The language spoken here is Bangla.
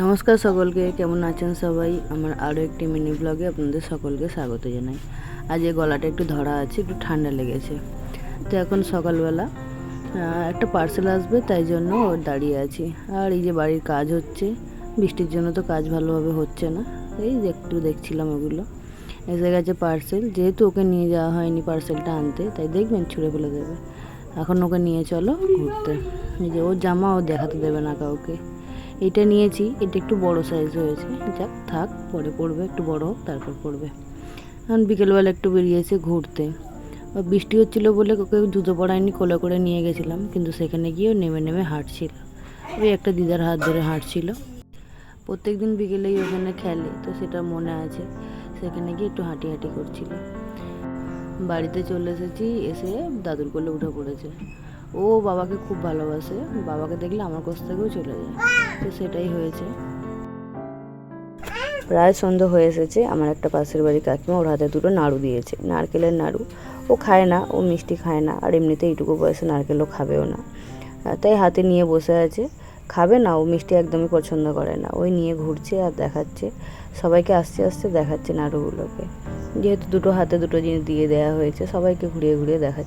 নমস্কার সকলকে, কেমন আছেন সবাই? আমার আরও একটি মিনি ব্লগে আপনাদের সকলকে স্বাগত জানাই। আজ এই গলাটা একটু ধরা আছে, একটু ঠান্ডা লেগেছে। তো এখন সকালবেলা একটা পার্সেল আসবে, তাই জন্য ওর দাঁড়িয়ে আছি। আর এই যে বাড়ির কাজ হচ্ছে, বৃষ্টির জন্য তো কাজ ভালোভাবে হচ্ছে না, এই যে একটু দেখছিলাম ওগুলো। এসে গেছে পার্সেল, যেহেতু ওকে নিয়ে যাওয়া হয়নি পার্সেলটা আনতে, তাই দেখবেন ছুঁড়ে ফেলে দেবে। এখন ওকে নিয়ে চলো ঘুরতে। এই যে ওর জামা ও দেখাতে দেবে না কাউকে। এটা নিয়েছি, এটা একটু বড় সাইজ হয়েছে, যাক থাক, পরে পড়বে, একটু বড় হোক তারপর পড়বে। এখন বিকেলবেলা একটু বেরিয়েছে ঘুরতে। বৃষ্টি হচ্ছিলো বলে ওকে জুতো পরায়নি, কোলে করে নিয়ে গেছিলাম, কিন্তু সেখানে গিয়েও নেমে নেমে হাঁটছিল। ওই একটা দিদার হাত ধরে হাঁটছিল। প্রত্যেক দিন বিকেলেই ওখানে খেলে, তো সেটা মনে আছে। সেখানে গিয়ে একটু হাঁটি হাঁটি করছিল। বাড়িতে চলে এসেছি, এসে দাদুর কোলে উঠে পড়েছে। ও বাবাকে খুব ভালোবাসে, বাবাকে দেখলে আমার কাছ থেকেও চলে যায়, তো সেটাই হয়েছে। প্রায় সন্ধ্যা হয়ে এসেছে। আমার একটা পাশের বাড়ি কাকিমা ওর হাতে দুটো নাড়ু দিয়েছে, নারকেলের নাড়ু। ও খায় না, ও মিষ্টি খায় না, আর এমনিতে এইটুকু বয়সে নারকেলও খাবেও না, তাই হাতে নিয়ে বসে আছে। খাবে না, ও মিষ্টি একদমই পছন্দ করে না। ওই নিয়ে ঘুরছে আর দেখাচ্ছে সবাইকে, আস্তে আস্তে দেখাচ্ছে নাড়ুগুলোকে। যেহেতু দুটো হাতে দুটো জিনিস দিয়ে দেওয়া হয়েছে, সবাইকে ঘুরিয়ে ঘুরিয়ে দেখাচ্ছে।